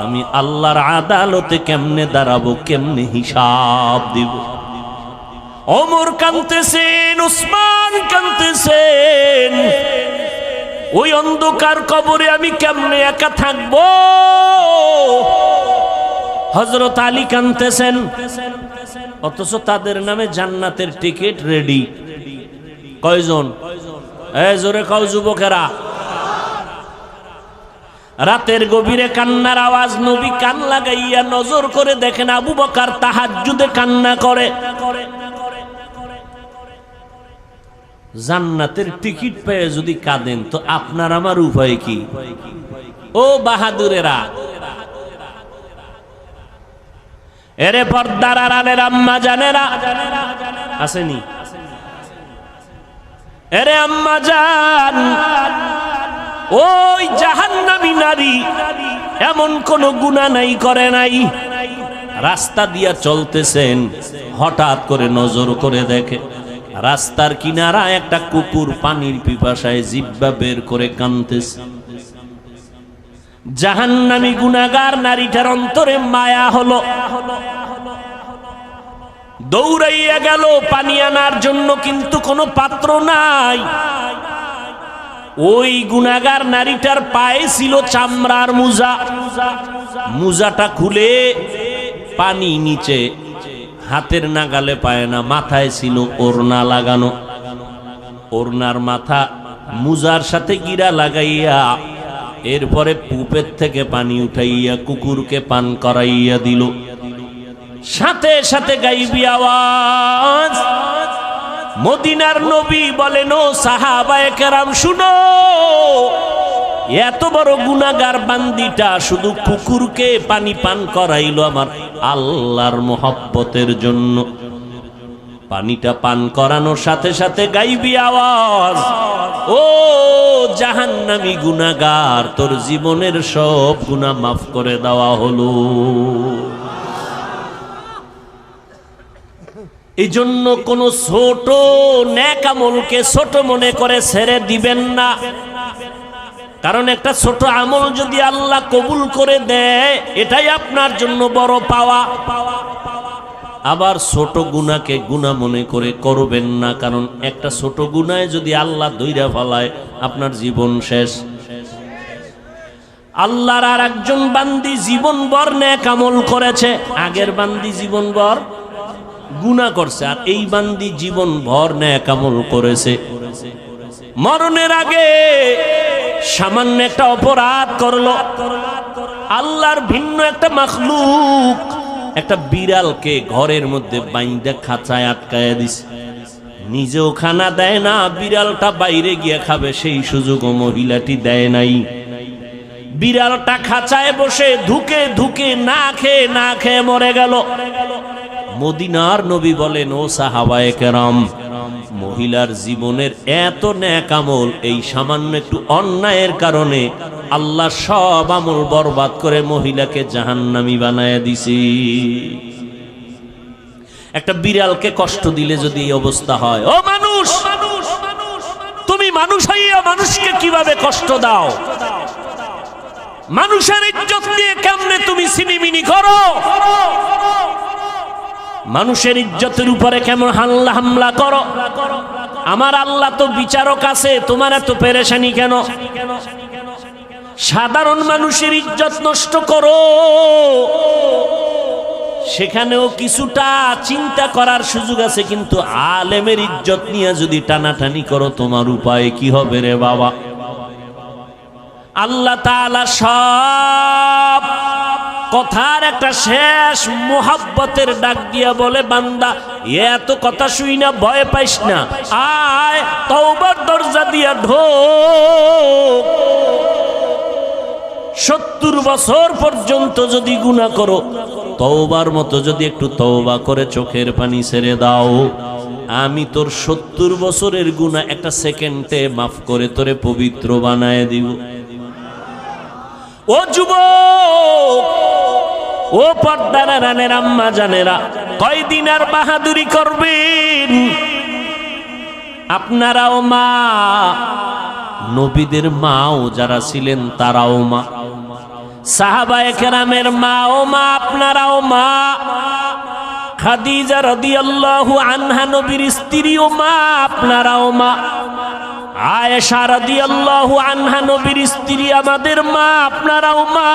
আমি আল্লাহর আদালতে কেমনে দাঁড়াবো, কেমনে হিসাব দিব। ওমর কাঁদতেছেন, উসমান কাঁদতেছেন, ওই অন্ধকার কবরে আমি কেমনে একা থাকবো? হযরত আলী কাঁদতেছেন, অথচ তাদের নামে জান্নাতের টিকিট রেডি। কয়জন? জোরে কও যুবকেরা। রাতের গভীরে কান্নার আওয়াজ, নবী কান লাগাইয়া নজর করে দেখেন আবু বকর তাহাজ্জুদে কান্না করে। জান্নাতের টিকিট পেয়ে যদি কাঁদেন তো আপনার আমার উপায় কি? ও বাহাদুরেরা, এরে পর্দার আড়ালের আম্মা জানেরা আসেনি? এরে আম্মা জান, ওই জাহান্নামী নারী এমন কোন গুনাহ নাই করে নাই। রাস্তা দিয়া চলতেছেন, হঠাৎ করে নজর করে দেখে রাস্তার কিনারা একটা কুকুর পানির পিপাসায় জিহ্বা বের করে কাঁদতেছে। জাহান্নামী গুনাহগার নারীটার অন্তরে মায়া হলো, দৌড়াইয়া গেল পানি আনার জন্য, কিন্তু কোনো পাত্র নাই। ওই গুনাহগার নারীটার পায়ে ছিল চামড়ার মোজা, মোজাটা খুলে পানি নিচে হাতের নাগালে পায় না, মাথায় ছিল ওড়না লাগানো। ওড়নার মাথা মোজার সাথে গিরা লাগাইয়া এরপরে পুপের থেকে পানি উঠাইয়া কুকুরকে পান করাইয়া দিল। সাথে সাথে গাইবি আওয়াজ, মদিনার নবী বলেন, ও সাহাবায়ে কেরাম শুনো, এত বড় গুনাহগার বান্দিটা শুধু কুকুরকে পানি পান করাইলো আমার আল্লাহর মোহব্বতের জন্য। পানিটা পান করানোর সাথে সাথে গাইবি আওয়াজ, ও জাহান্নামী গুনাহগার, তোর জীবনের সব গুনাহ মাফ করে দেওয়া হলো। এই জন্য কোন ছোট নেক আমলকে ছোট মনে করে ছেড়ে দিবেন না, কারণ একটা ছোট আমল যদি আল্লাহ কবুল করে দেয় এটাই আপনার জন্য বড় পাওয়া। আবার ছোট গুনাহকে গুনাহ মনে করে করবেন না, কারণ একটা ছোট গুনাহে যদি আল্লাহ ধইরা ফেলায় আপনার জীবন শেষ। আল্লাহর আর একজন বান্দি জীবনভর নেক আমল করেছে, আগের বান্দি জীবনভর গুনাহ করছে, আর এই বান্দি জীবনভর নেক আমল করেছে। মরণের আগে সামান্য একটা অপরাধ করলো, আল্লাহর ভিন্ন একটা মাখলুক একটা বিড়ালকে ঘরের মধ্যে বাইন্দা খাঁচায় আটকায়া দিছে, নিজেও খানা দেয় না, বিড়ালটা বাইরে গিয়ে খাবে সেই সুযোগও মহিলাটি দেয় নাই। বিড়ালটা খাঁচায় বসে ধুকে ধুকে না খেয়ে মরে গেল। মদিনার নবী বলেন, ও সাহাবায়ে কেরাম, মহিলার জীবনের এত নেক আমল এই সামান্য একটু অন্যায়ের কারণে আল্লাহ সব আমল বরবাদ করে মহিলাকে জাহান্নামী বানায় দিছে। একটা বিড়ালকে কষ্ট দিলে যদি এই অবস্থা হয়, ও মানুষ, তুমি মানুষ হইয়া মানুষকে কিভাবে কষ্ট দাও? মানুষের ইজ্জত নিয়ে কেমনে তুমি সিনিমিনি করো? মানুষের ইজ্জতের উপরে কেমন হামলা করো? আমার আল্লাহ তো বিচারক আছে, তোমার এত পেরেশানি কেন? সাধারণ মানুষের ইজ্জত নষ্ট করো, সেখানেও কিছুটা চিন্তা করার সুযোগ আছে, কিন্তু আলেমের ইজ্জত নিয়ে যদি টানাটানি করো তোমার উপায় কি হবে রে বাবা? আল্লাহ তাআলা সব কথার একটা শেষ মুহাব্বতের ডাক দিয়া বলে, বান্দা এত কথা শুই না ভয় পাইস না, আয় তওবার দরজা দিয়া ঢোক। 70 বছর পর্যন্ত যদি গুনাহ করো, তওবার মতো যদি একটু তওবা করে চোখের পানি ছেড়ে দাও, আমি তোর 70 বছরের গুনাহ একটা সেকেন্ডে মাফ করে তোরে পবিত্র বানায় দিব। ও যুবক, ও পর্দার আড়ালের আম্মা জানেরা, কয়দিন আর বাহাদুরি করবেন? আপনারাও মা, নবীদের মাও যারা ছিলেন তারাও মা, সাহাবায়ে কেরামের মাও মা, আপনারাও মা। খাদিজা রাদিয়াল্লাহু আনহা নবীর স্ত্রীও মা, আপনারাও মা। আয়েশা রাদিয়াল্লাহু আনহা নবীর স্ত্রী, আমাদের মা, আপনারাও মা,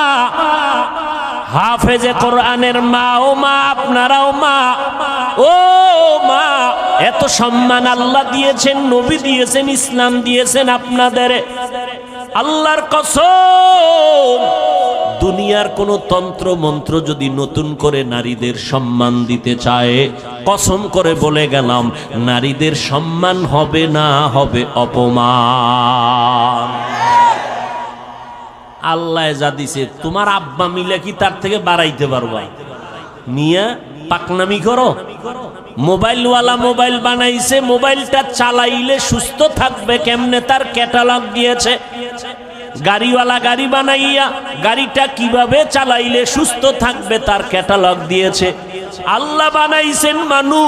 হাফেজে কোরআনের মা, ও মা আপনারাও মা, ও মা, এত সম্মান আল্লাহ দিয়েছেন, নবী দিয়েছেন, ইসলাম দিয়েছেন আপনাদের। আল্লাহর কসম, দুনিয়ার কোন তন্ত্র মন্ত্র যদি নতুন করে নারীদের সম্মান দিতে চায়, কসম করে বলে গেলাম, নারীদের সম্মান হবে না, হবে অপমান। আল্লাহ যা দিছে, তোমার আব্বা মিলে কি তার থেকে বাড়াইতে পারবা? নিয়া পাকনামি করো। মোবাইলওয়ালা মোবাইল বানাইছে, মোবাইলটা চালাইলে সুস্থ থাকবে কেমনে তার ক্যাটালগ দিয়েছে। গাড়িওয়ালা গাড়ি বানাইয়া গাড়িটা কিভাবে চালাইলে সুস্থ থাকবে তার ক্যাটালগ দিয়েছে। আল্লাহ বানাইছেন মানুষ,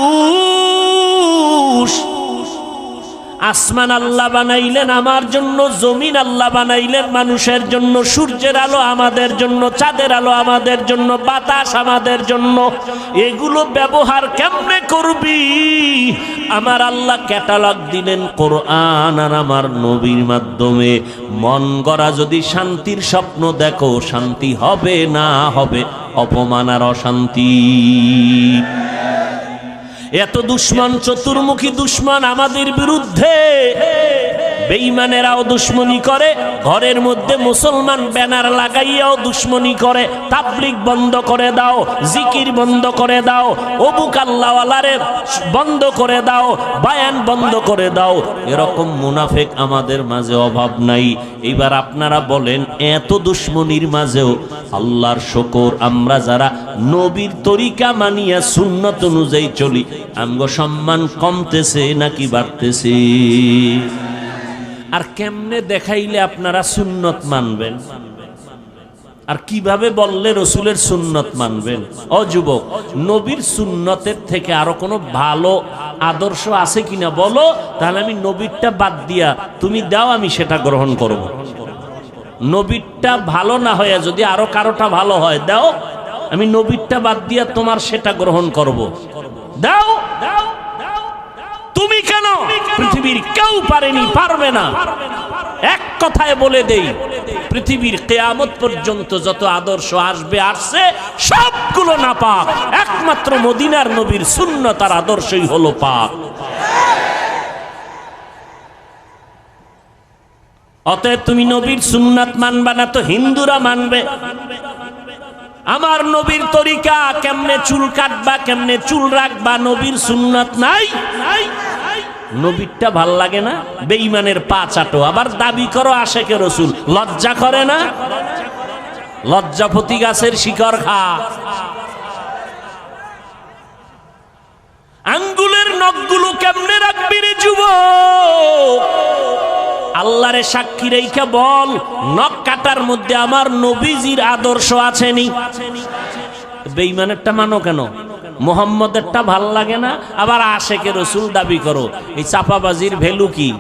আসমান আল্লাহ বানাইলেন আমার জন্য, জমিন আল্লাহ বানাইলেন মানুষের জন্য, সূর্যের আলো আমাদের জন্য, চাঁদের আলো আমাদের জন্য, বাতাস আমাদের জন্য। এগুলো ব্যবহার কেমনে করবি? আমার আল্লাহ ক্যাটালগ দিলেন কোরআন আর আমার নবীর মাধ্যমে। মন গড়া যদি শান্তির স্বপ্ন দেখো, শান্তি হবে না, হবে অপমান আর অশান্তি। এত দুশ্মন, চতুর্মুখী দুশ্মন আমাদের বিরুদ্ধে। বেঈমানেরাও দুশ্মনী করে, ঘরের মধ্যে মুসলমান ব্যানার লাগাইয়াও দুশ্মনী করে। তাবলীগ বন্ধ করে দাও, জিকির বন্ধ করে দাও, অবুক আল্লাহওয়ালারে বন্ধ করে দাও, বায়ান বন্ধ করে দাও। এরকম মুনাফিক আমাদের মাঝে অভাব নাই। এবার আপনারা বলেন, এত দুশ্মনীর মাঝেও আল্লাহর শুকর, আমরা যারা নবীর তরিকা মানিয়া সুন্নত অনুযায়ী চলি, আমগো সম্মান কমতেছে নাকি বাড়তেছে? আর কেমনে দেখাইলে আপনারা সুন্নত মানবেন? আর কিভাবে বললে রসুলের সুন্নত মানবেন? ও যুবক, নবীর সুন্নতের থেকে আরো কোনো ভালো আদর্শ আছে কিনা বলো, তাহলে আমি নবীরটা বাদ দিয়া তুমি দাও, আমি সেটা গ্রহণ করব। নবীরটা ভালো না হয়ে যদি আরো কারোটা ভালো হয় দাও, আমি নবীরটা বাদ দিয়া তোমার সেটা গ্রহণ করব। দাও। তুমি কেন? পৃথিবীর কেউ পারেনি, পারবে না। এক কথায় বলে দেই, পৃথিবীর কিয়ামত পর্যন্ত যত আদর্শ আসবে, আসছে, সবগুলো নাপাক। একমাত্র মদিনার নবীর সুন্নত আর আদর্শই হলো পাক। অতএব তুমি নবীর সুন্নাত মানবা না তো হিন্দুরা মানবে। আমার নবীর তরিকা, কেমনে চুল কাটবা, কেমনে চুল রাখবা, নবীর সুন্নাত নাই। নবীরটা ভাল লাগে না? বেঈমানের পা চাটো, আবার দাবি করো আশেকে রসুল। লজ্জা করে না? লজ্জাপতি গাছের শিকড় খা। আঙ্গুলের নখগুলো কেমনে রাখবি রে যুবক? আল্লাহরে সাক্ষী রেখে বল, নখ কাটার মধ্যে আমার নবীজির আদর্শ আছেনি? বেঈমানেরটা মানো কেন? মুহাম্মদেরটা ভাল লাগে না, আবার আশেকে রসুল দাবি করো। এই চাপাবাজির ভ্যালু কি?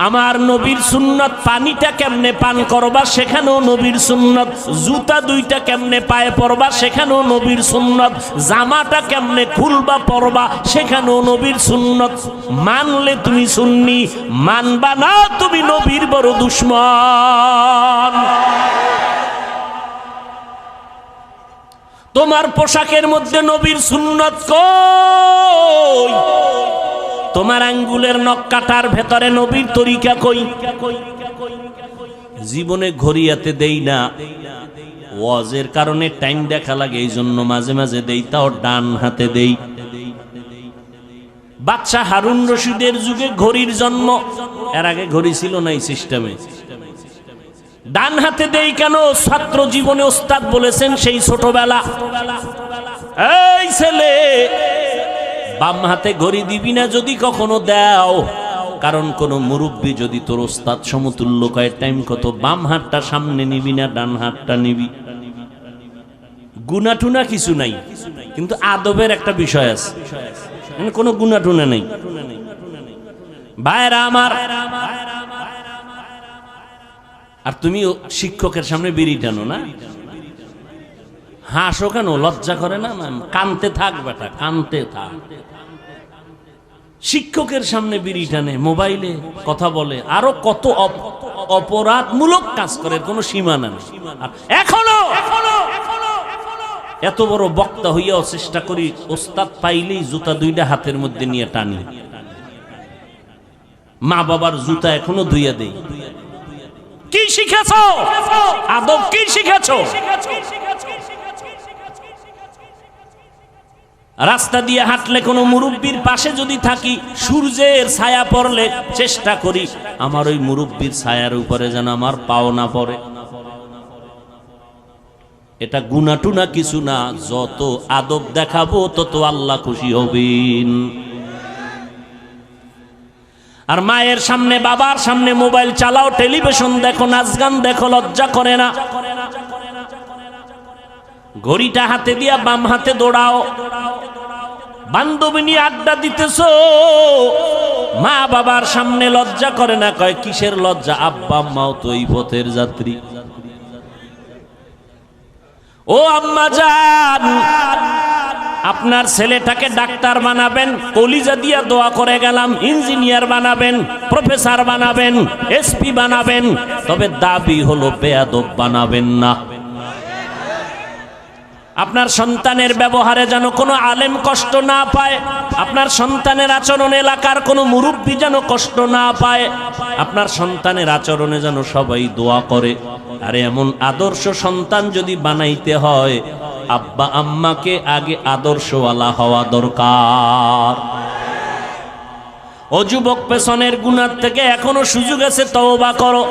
আমার নবীর সুন্নত, পানিটা কেমনে পান করবা সেখানেও নবীর সুন্নত, জুতা দুইটা কেমনে পায়ে পরবা সেখানেও নবীর সুন্নত, জামাটা কেমনে খুলবা পরবা সেখানেও নবীর সুন্নত। মানলে তুমি সুন্নি, মানবা না তুমি নবীর বড় দুশমন। তোমার পোশাকের মধ্যে নবীর সুন্নত কই? তোমার আঙ্গুলের নখ কাটার ভেতরে নবীর তরিকা কই? জীবনে ঘড়িয়াতে দেই না, ওয়াজের কারণে টাইম দেখা লাগে, এই জন্য মাঝে মাঝে দেই, তাও ডান হাতে দেই। বাদশা হারুন রশিদের যুগে ঘড়ির জন্ম, এর আগে ঘড়ি ছিল না এই সিস্টেমে। ডান হাতে দেই কেন? ছাত্র জীবনে ওস্তাদ বলেছেন সেই ছোটবেলা, এই ছেলে বাম হাতে ঘড়ি দিবি না যদি কখনো দাও, কারণ কোন মুরব্বী যদি তোর ওস্তাদ সমতুল্য কয় টাইম কত, বাম হাতটা সামনে নিবি না ডান হাতটা নিবি। গুনাটুনা কিছু নাই, কিন্তু আদবের একটা বিষয় আছে, কোনো গুনাটুনা নেই। ভাইরা আমার, আর তুমি শিক্ষকের সামনে বিড়ি টানো না, হাসো কেন? লজ্জা করে না? কানতে থাক বেটা, কানতে থাক। শিক্ষকের সামনে বিড়ি টানে, মোবাইলে কথা বলে, আরো কত অপরাধমূলক কাজ করে, কোনো সীমা নাই। আর এখনো এত বড় বক্তা হইয়াও চেষ্টা করি ওস্তাদ পাইলেই জুতা দুইটা হাতের মধ্যে নিয়ে টানি, মা বাবার জুতা এখনো ধুইয়া দেই। কি শিখেছো? আদব কি শিখেছো? রাস্তা দিয়ে হাঁটলে কোনো মুরব্বির পাশে যদি থাকি, সূর্যের ছায়া পড়লে চেষ্টা করি আমার ওই মুরব্বির ছায়ার উপরে যেন আমার পাও না পড়ে। এটা গুনাটুনা কিছু না, যত আদব দেখাবো তত আল্লাহ খুশি হবেন। আর মায়ের সামনে বাবার সামনে মোবাইল চালাও, টেলিভিশন দেখো, নাচ গান দেখো, লজ্জা করে না? ঘড়িটা হাতে দিয়া বাম হাতে দৌড়াও, বান্ধবী নিয়ে আড্ডা দিতেছো, মা বাবার সামনে লজ্জা করে না? কয় কিসের লজ্জা, আব্বা আম্মাও তো এই পথের যাত্রী। ও আম্মা জান, আপনার ছেলেটাকে ডাক্তার বানাবেন, কলিজা দিয়া দোয়া করে গেলাম, ইঞ্জিনিয়ার বানাবেন, প্রফেসর বানাবেন, এসপি বানাবেন, তবে দাবি হলো বেয়াদব বানাবেন না। আপনার সন্তানের ব্যবহারে যেন কোনো আলেম কষ্ট না পায়, আপনার সন্তানের আচরণ এলাকার কোনো মুরব্বী যেন কষ্ট না পায়, আপনার সন্তানের আচরণে যেন সবাই দোয়া করে। আরে এমন আদর্শ সন্তান যদি বানাইতে হয়, আব্বা আম্মাকে আগে আদর্শওয়ালা হওয়া দরকার। ও যুবক, পেছনের গুনাহ থেকে এখনো সুযোগ আছে, তওবা করো।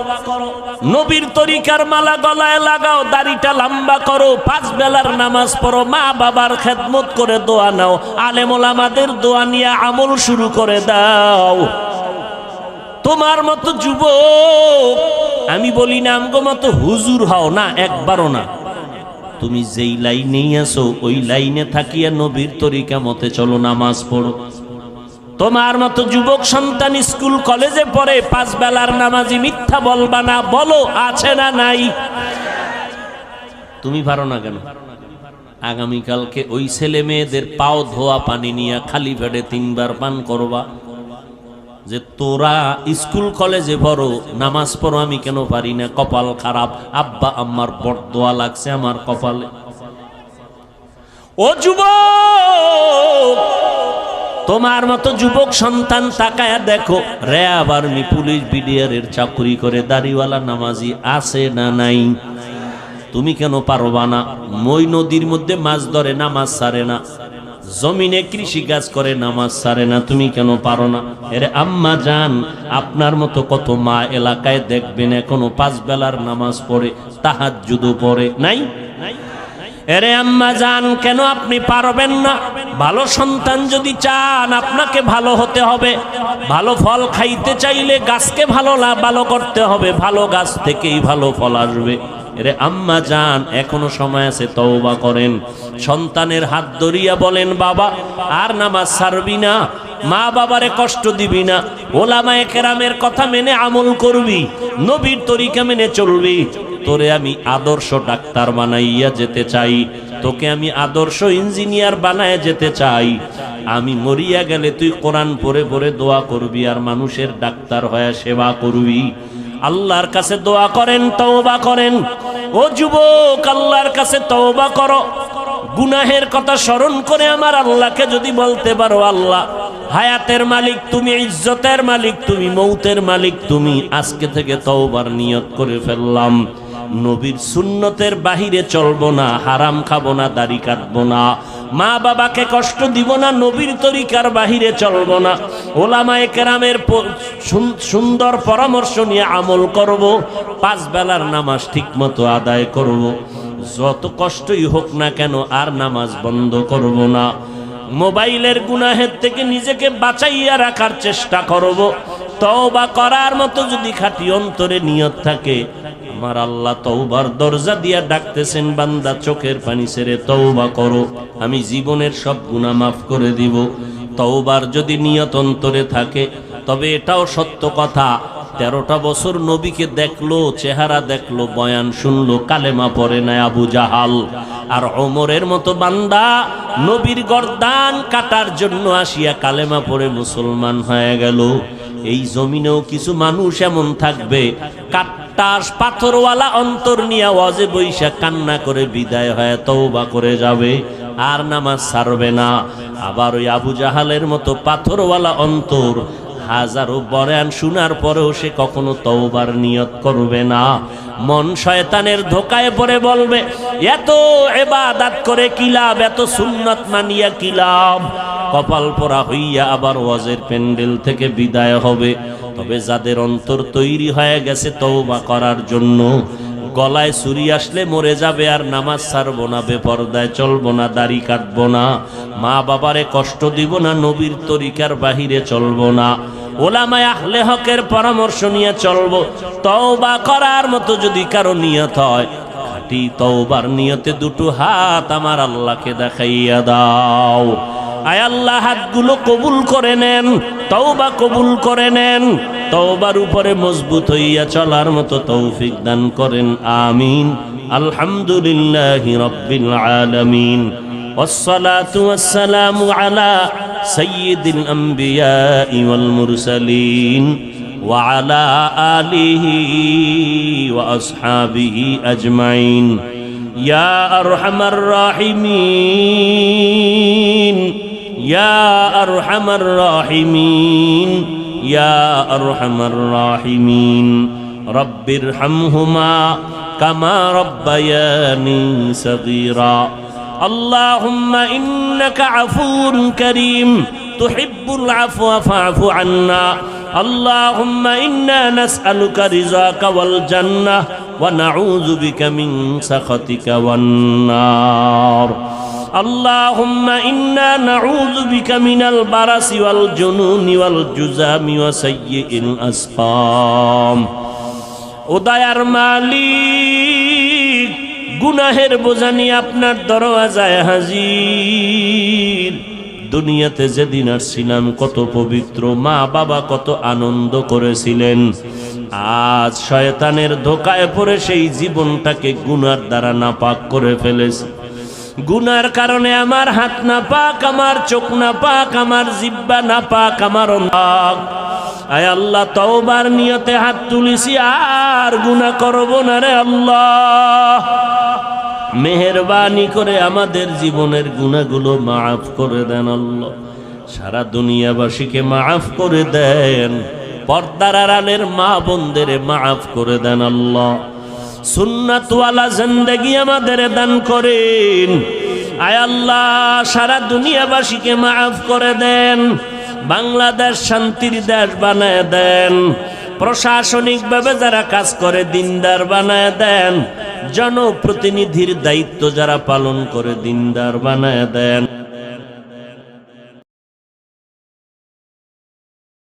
নবীর তরিকার মালা গলায় লাগাও, দাড়িটা লম্বা করো, 5 বেলার নামাজ পড়ো, মা বাবার খেদমত করে দোয়া নাও, আলেম ওলামাদের দোয়া নিয়ে আমল শুরু করে দাও। তোমার মতো যুবক, আমি বলি না আমগো মতো হুজুর হও না, একবারও না। তুমি যেই লাইনেই আছো ওই লাইনে থাকিয়া নবীর তরিকা মতে চলো, নামাজ পড়ো। তোমার মতো যুবক সন্তান স্কুল কলেজে পড়ে, 5 বেলার নামাজি, মিথ্যা বলবা না, বলো আছে না নাই? তুমি পারো না কেন? আগামীকালকে ওই ছেলে মেয়েদের পাও ধোয়া পানি নিয়ে খালি পেটে 3 বার পান করবা, যে তোরা স্কুল কলেজে পড়ো, নামাজ পড়ো, আমি কেন পারি না, কপাল খারাপ, আব্বা আম্মার বরদোয়া লাগছে আমার কপালে। ও যুবক, তোমার মতো যুবক সন্তান তাকায়া দেখো, র্যাব আর্মি পুলিশ বিডিআরের চাকরি করে দাড়িওয়ালা নামাজি আছে না নাই? তুমি কেন পারবা না? মই নদীর মধ্যে মাছ ধরে, নামাজ ছাড়ে না, জমিনে কৃষি কাজ করে, নামাজ ছাড়ে না, তুমি কেন পারো না? এরে আম্মা জান, আপনার মতো কত মা এলাকায় দেখবেন এখনো 5 বেলার নামাজ পড়ে, তাহাজ্জুদও পড়ে, নাই? এরে আম্মা জান, কেন আপনি পারবেন না? ভালো সন্তান যদি চান, আপনাকে ভালো হতে হবে। ভালো ফল খাইতে চাইলে গাছকে ভালো করতে হবে, ভালো গাছ থেকেই ভালো ফল আসবে। এরে আম্মা জান, এখনো সময় আছে, তওবা করেন। সন্তানের হাত ধরিয়া বলেন, বাবা আর নামাজ ছাড়বি না, মা বাবারে কষ্ট দিবি না, ওলামায়ে কেরামের কথা মেনে আমল করবি, নবীর তরিকা মেনে চলবি। তোরে আমি আদর্শ ডাক্তার বানাইয়া যেতে চাই, তোকে আমি আদর্শ ইঞ্জিনিয়ার বানায় যেতে চাই। আমি মরিয়া গেলে তুই কোরআন পড়ে পড়ে দোয়া করবি আর মানুষের ডাক্তার হয়ে সেবা করবি। আল্লাহর কাছে দোয়া করেন, তওবা করেন। ও যুবক, আল্লাহর কাছে তওবা করো। গুনাহের কথা স্মরণ করে আমার আল্লাহকে যদি বলতে পারো, আল্লাহ হায়াতের মালিক তুমি, ইজ্জতের মালিক তুমি, মৌতের মালিক তুমি, আজকে থেকে তওবার নিয়ত করে ফেললাম, নবীর সুন্নতের বাহিরে চলবো না, হারাম খাবো না, দাড়ি কাটবো না, মা বাবাকে কষ্ট দিব না, নবীর তরিকার বাহিরে চলবো না, ওলামায়ে কেরামের সুন্দর পরামর্শ নিয়ে আমল করব, 5 বেলার নামাজ ঠিক মতো আদায় করব, যত কষ্টই হোক না কেন আর নামাজ বন্ধ করব না। মোবাইলের গুনাহের থেকে নিজেকে বাঁচাইয়া রাখার চেষ্টা করব। তওবা করার মতো যদি খাঁটি অন্তরে নিয়ত থাকে, আমার আল্লাহ তওবার দরজা দিয়া ডাকতেছেন, বান্দা চোখের পানি ছেড়ে তওবা করো, আমি জীবনের সব গুনাহ মাফ করে দিব। তওবার যদি নিয়ত অন্তরে থাকে, তবে এটাও সত্য কথা, 13টা বছর নবীকে দেখলো, চেহারা দেখলো, বয়ান শুনলো, কালেমা পড়ে না আবু জাহাল। আর ওমরের মতো বান্দা নবীর গর্দান কাটার জন্য আসিয়া কালেমা পড়ে মুসলমান হয়ে গেল। এই জমিনেও কিছু মানুষ এমন থাকবে, কাট্টাস পাথরওয়ালা অন্তর নিয়ে ওয়াজে বৈশা কান্না করে বিদায় হয়ে তওবা করে যাবে, আর নামাজ ছাড়বে না। আবার ওই আবু জাহালের মতো পাথরওয়ালা অন্তর, হাজারো বয়ান শোনার পরেও সে কখনো তওবার নিয়ত করবে না। মন শয়তানের ধোকায় পড়ে বলবে, এত ইবাদত করে কি লাভ, এত সুন্নাত মানিয়া কি লাভ। কপাল পোড়া হইয়া আবার ওয়াজের প্যান্ডেল থেকে বিদায় হবে। তবে যাদের অন্তর তৈরি হয়ে গেছে তওবা করার জন্য, গলায় ছুরি আসলে মরে যাবে, আর নামাজ ছাড়বো না, বেপরদায় চলবো না, দাড়ি কাটবো না, মা বাবারে কষ্ট দিব না, নবীর তরিকার বাহিরে চলবো না, ওলামায়ে আহলে হকের পরামর্শ নিয়ে চলবো। তওবা করার মতো যদি কারো নিয়ত হয়, খাঁটি তওবার নিয়তে দুটো হাত আমার আল্লাহকে দেখাইয়া দাও। আয় আল্লাহ, হাতগুলো কবুল করে নেন, তওবা কবুল করে নেন, তওবার উপরে মজবুত হইয়া চলার মতো তৌফিক দান করেন। আমিন। আলহামদুলিল্লাহি রাব্বিল আলামিন। ওয়াসসালাতু ওয়াসসালামু আলা সাইয়্যিদিল আমবিয়াই ওয়াল মুরসালিন ওয়া আলা আলিহি ওয়া আসহাবিহি আজমাইন। ইয়া আরহামার রাহিমিন, ইয়া আরহামার রাহিমিন, ইয়া আরহামার রাহিমিন। রব্বিরহামহুমা কামা রব্বায়ানি সগীরা। আল্লাহুম্মা ইন্নাকা আফুউন কারীম তুহিব্বুল আফওয়া ফা'ফু আন্না। আল্লাহুম্মা ইন্না নাসআলুকা রিযাকা ওয়াল জান্নাহ ওয়া নাউযু বিকা মিন সাখাতিকা ওয়ান নার। اللهم إنا نعوذ بك من البرص والجنون والجذام وسيء الأسقام। ও দয়ার মালিক, গুনাহের বোঝা নিয়ে আপনার দরওয়াজায় হাজির। দুনিয়াতে যেদিন আসছিলাম কত পবিত্র, মা বাবা কত আনন্দ করেছিলেন। আজ শয়তানের ধোকায় পড়ে সেই জীবনটাকে গুনার দ্বারা নাপাক করে ফেলেছে। গুনার কারণে আমার হাত না পাক, আমার চোখ না পাক, আমার জিহ্বা না পাক, আমার নাক। আয় আল্লাহ, তওবার নিয়তে হাত তুলিছি, আর গুনাহ করব না রে আল্লাহ। মেহেরবানি করে আমাদের জীবনের গুনাহগুলো মাফ করে দেন আল্লাহ। সারা দুনিয়াবাসীকে মাফ করে দেন, পর্দার আড়ালের মা বোনদের মাফ করে দেন আল্লাহ। সুন্নাতওয়ালা জিন্দেগি আমাদের দান করেন। আয় আল্লাহ, সারা দুনিয়াবাসীকে মাফ করে দেন, বাংলাদেশ শান্তির দেশ বানায় দেন, প্রশাসনিকভাবে যারা কাজ করে দিনদার বানায় দেন, জনপ্রতিনিধির দায়িত্ব যারা পালন করে দিনদার বানায় দেন।